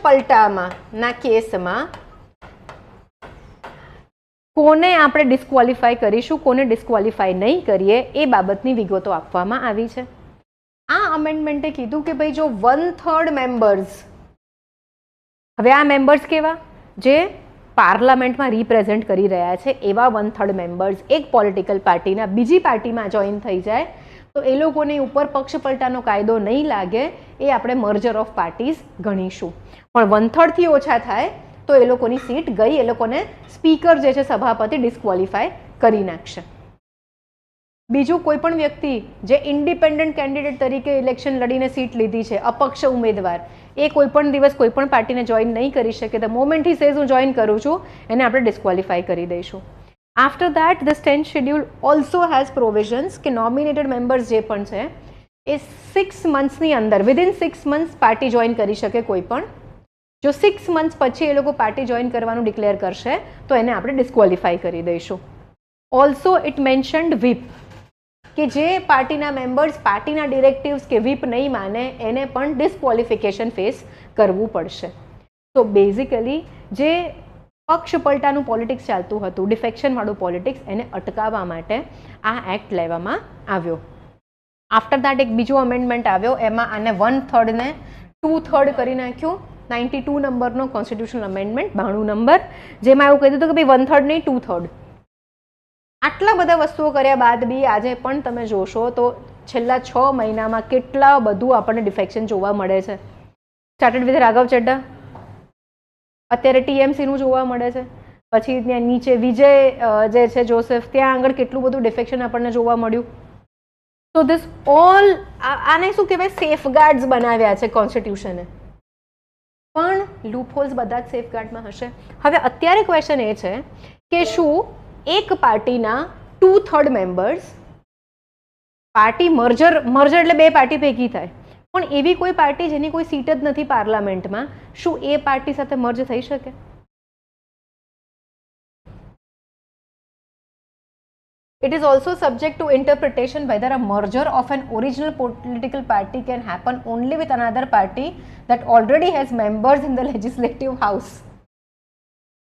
પક્ષપલટાના કેસમાં કોને આપણે ડિસ્ક્વોલિફાય કરીશું, કોને ડિસ્ક્વોલિફાય નહીં કરીએ એ બાબતની વિગતો આપવામાં આવી છે. આ અમેન્ડમેન્ટે કીધું કે ભાઈ જો 1/3 મેમ્બર્સ, હવે આ મેમ્બર્સ કેવા, જે પાર્લામેન્ટમાં રિપ્રેઝેન્ટ કરી રહ્યા છે એવા 1/3 મેમ્બર્સ એક પોલિટિકલ પાર્ટીના બીજી પાર્ટીમાં જોઈન થઈ જાય તો એ લોકોની ઉપર પક્ષપલટાનો કાયદો નહીં લાગે, એ આપણે મર્જર ઓફ પાર્ટીઝ ગણીશું. પણ 1/3 થી ઓછા થાય તો એ લોકોની સીટ ગઈ, એ લોકોને સ્પીકર જે છે સભાપતિ ડિસ્ક્વોલિફાય કરી નાખશે. બીજું કોઈ પણ વ્યક્તિ જે ઇન્ડિપેન્ડન્ટ કેન્ડિડેટ તરીકે ઇલેક્શન લડીને સીટ લીધી છે, અપક્ષ ઉમેદવાર, એ કોઈ પણ દિવસ કોઈ પણ પાર્ટીને જોઈન નહીં કરી શકે. ધ મોમેન્ટ હી સેઝ હું જોઈન કરું છું એને આપણે ડિસ્ક્વોલિફાય કરી દઈશું. After that the 10th schedule also has provisions કે નોમિનેટેડ મેમ્બર્સ જે પણ છે એ 6 મંથ્સની અંદર, વિધિન 6 મંથ્સ પાર્ટી જોઈન કરી શકે કોઈ પણ. જો 6 મંથ્સ પછી એ લોકો પાર્ટી જોઈન કરવાનું ડિક્લેર કરશે તો એને આપણે ડિસ્ક્વોલિફાય કરી દઈશું. ઓલ્સો ઇટ મેન્શન્ડ વ્હીપ, કે જે પાર્ટીના મેમ્બર્સ પાર્ટીના ડિરેક્ટિવ્સ કે વ્હીપ નહીં માને એને પણ ડિસ્ક્વોલિફિકેશન ફેસ કરવું પડશે. તો બેઝિકલી જે પક્ષપલટાનું પોલિટિક્સ ચાલતું હતું, ડિફેક્શનવાળું પોલિટિક્સ, એને અટકાવવા માટે આ એક્ટ લેવામાં આવ્યો. આફ્ટર દેટ એક બીજો અમેન્ડમેન્ટ આવ્યો, એમાં આને 1/3 ને 2/3 કરી નાખ્યું. 92 નંબરનો કોન્સ્ટિટ્યુશનલ અમેન્ડમેન્ટ, 92 નંબર, જેમાં એવું કહી દીધું કે ભાઈ 1/3 નહીં 2/3. આટલા બધા વસ્તુઓ કર્યા બાદ બી આજે પણ તમે જોશો તો છેલ્લા 6 મહિનામાં કેટલા બધું આપણને ડિફેક્શન જોવા મળે છે. સ્ટાર્ટેડ વિથ રાઘવ ચડ્ડા, અત્યારે ટીએમસીનું જોવા મળે છે, પછી ત્યાં નીચે વિજય જે છે જોસેફ, ત્યાં આગળ કેટલું બધું ડિફેક્શન આપણને જોવા મળ્યું. તો ધીસ ઓલ, આને શું કહેવાય, સેફગાર્ડ્સ બનાવ્યા છે કોન્સ્ટિટ્યુશને. પણ લૂપહોલ્સ બધા જ સેફગાર્ડમાં હશે. હવે અત્યારે ક્વેશ્ચન એ છે કે શું એક પાર્ટીના 2/3 મેમ્બર્સ, પાર્ટી મર્જર એટલે બે પાર્ટી ભેગી થાય, પણ એવી કોઈ પાર્ટી જેની કોઈ સીટ જ નથી પાર્લામેન્ટમાં, શું એ પાર્ટી સાથે મર્જ થઈ શકે? It is also subject to interpretation whether a merger of an original political party can happen only with another party that already has members in the legislative house.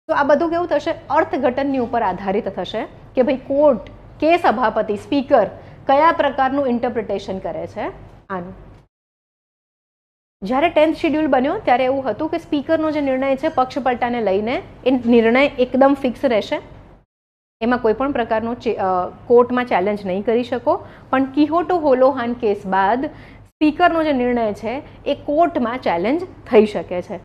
તો આ બધું કેવું થશે, અર્થઘટનની ઉપર આધારિત થશે કે ભાઈ કોર્ટ કે સભાપતિ, સ્પીકર કયા પ્રકારનું ઇન્ટરપ્રિટેશન કરે છે આનું. જ્યારે 10th શેડ્યુલ બન્યો ત્યારે એવું હતું કે સ્પીકરનો જે નિર્ણય છે પક્ષપલટાને લઈને, એ નિર્ણય એકદમ ફિક્સ રહેશે, એમાં કોઈ પણ પ્રકારનો કોર્ટમાં ચેલેન્જ નહીં કરી શકો. પણ કિહોટો હોલોહાન કેસ બાદ સ્પીકરનો જે નિર્ણય છે એ કોર્ટમાં ચેલેન્જ થઈ શકે છે.